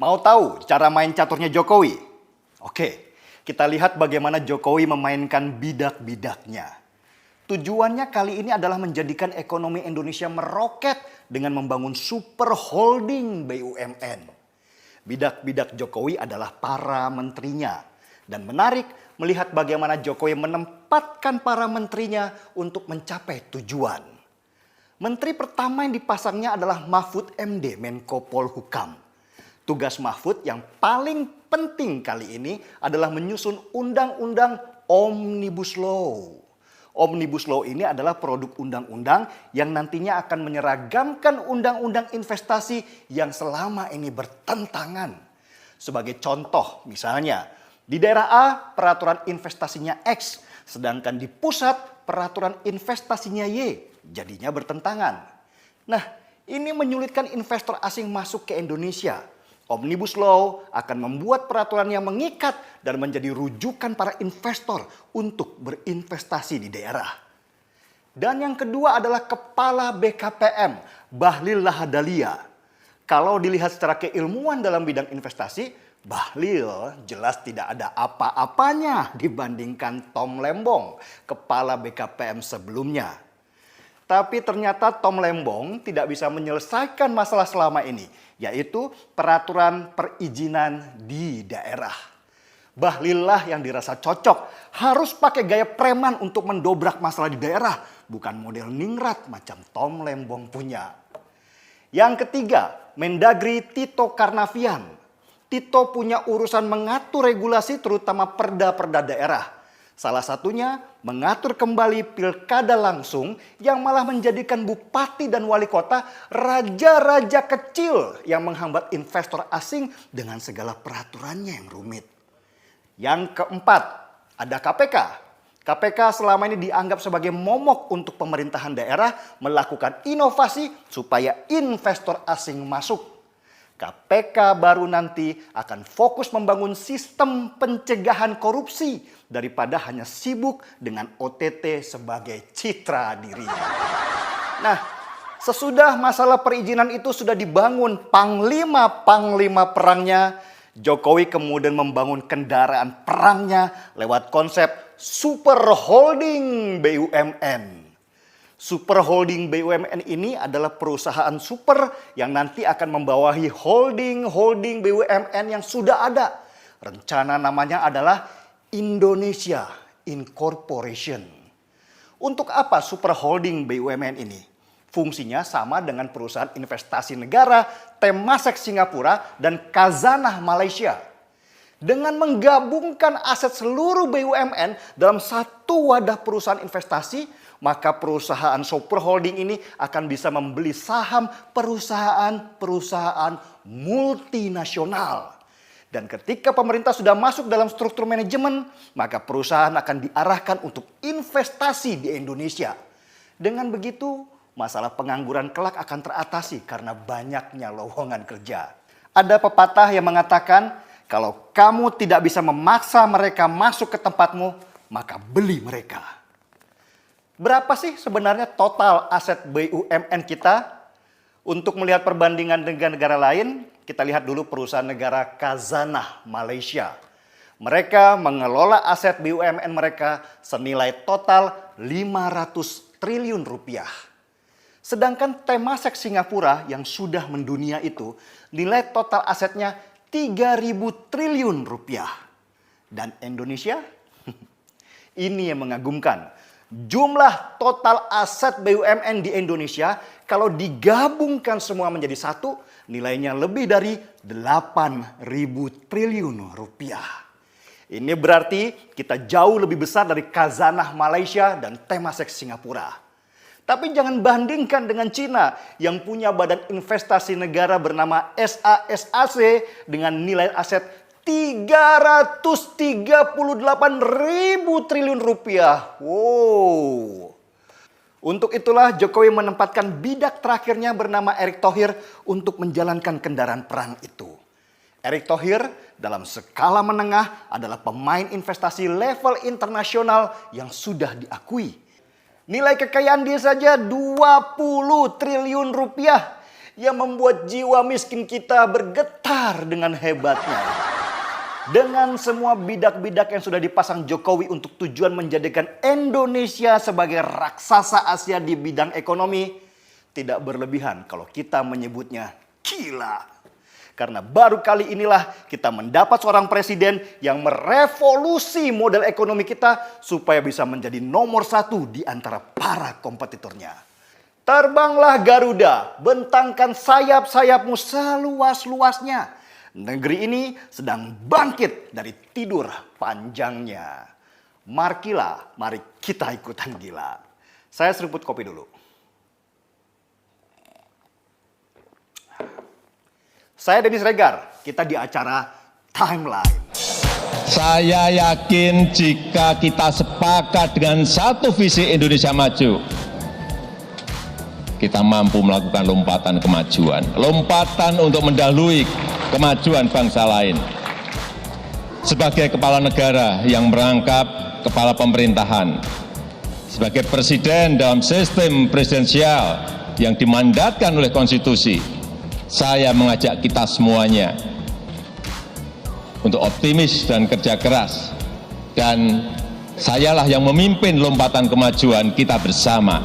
Mau tahu cara main caturnya Jokowi? Oke, kita lihat bagaimana Jokowi memainkan bidak-bidaknya. Tujuannya kali ini adalah menjadikan ekonomi Indonesia meroket dengan membangun super holding BUMN. Bidak-bidak Jokowi adalah para menterinya. Dan menarik melihat bagaimana Jokowi menempatkan para menterinya untuk mencapai tujuan. Menteri pertama yang dipasangnya adalah Mahfud MD, Menko Polhukam. Tugas Mahfud yang paling penting kali ini adalah menyusun undang-undang Omnibus Law. Omnibus Law ini adalah produk undang-undang yang nantinya akan menyeragamkan undang-undang investasi yang selama ini bertentangan. Sebagai contoh misalnya, di daerah A peraturan investasinya X, sedangkan di pusat peraturan investasinya Y, jadinya bertentangan. Nah, ini menyulitkan investor asing masuk ke Indonesia. Omnibus Law akan membuat peraturan yang mengikat dan menjadi rujukan para investor untuk berinvestasi di daerah. Dan yang kedua adalah Kepala BKPM, Bahlil Lahadalia. Kalau dilihat secara keilmuan dalam bidang investasi, Bahlil jelas tidak ada apa-apanya dibandingkan Tom Lembong, Kepala BKPM sebelumnya. Tapi ternyata Tom Lembong tidak bisa menyelesaikan masalah selama ini, yaitu peraturan perizinan di daerah. Bahlil lah yang dirasa cocok, harus pakai gaya preman untuk mendobrak masalah di daerah, bukan model ningrat macam Tom Lembong punya. Yang ketiga, Mendagri Tito Karnavian. Tito punya urusan mengatur regulasi terutama perda-perda daerah. Salah satunya mengatur kembali pilkada langsung yang malah menjadikan bupati dan wali kota raja-raja kecil yang menghambat investor asing dengan segala peraturannya yang rumit. Yang keempat, ada KPK. KPK selama ini dianggap sebagai momok untuk pemerintahan daerah melakukan inovasi supaya investor asing masuk. KPK baru nanti akan fokus membangun sistem pencegahan korupsi daripada hanya sibuk dengan OTT sebagai citra dirinya. Nah, sesudah masalah perizinan itu sudah dibangun panglima-panglima perangnya, Jokowi kemudian membangun kendaraan perangnya lewat konsep super holding BUMN. Super holding BUMN ini adalah perusahaan super yang nanti akan membawahi holding BUMN yang sudah ada. Rencana namanya adalah Indonesia Incorporation. Untuk apa super holding BUMN ini? Fungsinya sama dengan perusahaan investasi negara, Temasek Singapura, dan Khazanah Malaysia. Dengan menggabungkan aset seluruh BUMN dalam satu wadah perusahaan investasi, maka perusahaan super holding ini akan bisa membeli saham perusahaan-perusahaan multinasional. Dan ketika pemerintah sudah masuk dalam struktur manajemen, maka perusahaan akan diarahkan untuk investasi di Indonesia. Dengan begitu, masalah pengangguran kelak akan teratasi karena banyaknya lowongan kerja. Ada pepatah yang mengatakan, kalau kamu tidak bisa memaksa mereka masuk ke tempatmu, maka beli mereka. Berapa sih sebenarnya total aset BUMN kita? Untuk melihat perbandingan dengan negara lain, kita lihat dulu perusahaan negara Khazanah Malaysia. Mereka mengelola aset BUMN mereka senilai total 500 triliun rupiah. Sedangkan Temasek Singapura yang sudah mendunia itu, nilai total asetnya 3.000 triliun rupiah. Dan Indonesia? Ini yang mengagumkan. Jumlah total aset BUMN di Indonesia kalau digabungkan semua menjadi satu, nilainya lebih dari 8.000 triliun rupiah. Ini berarti kita jauh lebih besar dari Khazanah Malaysia dan Temasek Singapura. Tapi jangan bandingkan dengan Cina yang punya badan investasi negara bernama SASAC dengan nilai aset 338.000 triliun rupiah. Wow. Untuk itulah Jokowi menempatkan bidak terakhirnya bernama Erick Thohir untuk menjalankan kendaraan perang itu. Erick Thohir dalam skala menengah adalah pemain investasi level internasional yang sudah diakui. Nilai kekayaan dia saja 20 triliun rupiah. yang membuat jiwa miskin kita bergetar dengan hebatnya. Dengan semua bidak-bidak yang sudah dipasang Jokowi untuk tujuan menjadikan Indonesia sebagai raksasa Asia di bidang ekonomi, tidak berlebihan kalau kita menyebutnya gila. Karena baru kali inilah kita mendapat seorang presiden yang merevolusi model ekonomi kita supaya bisa menjadi nomor satu di antara para kompetitornya. Terbanglah Garuda, bentangkan sayap-sayapmu seluas-luasnya. Negeri ini sedang bangkit dari tidur panjangnya. Marilah, mari kita ikutan gila. Saya seruput kopi dulu. Saya Dennis Regar, kita di acara Timeline. Saya yakin jika kita sepakat dengan satu visi Indonesia maju, kita mampu melakukan lompatan kemajuan. Lompatan untuk mendahului kemajuan bangsa lain. Sebagai kepala negara yang merangkap kepala pemerintahan, sebagai presiden dalam sistem presidensial yang dimandatkan oleh konstitusi, saya mengajak kita semuanya untuk optimis dan kerja keras. Dan sayalah yang memimpin lompatan kemajuan kita bersama.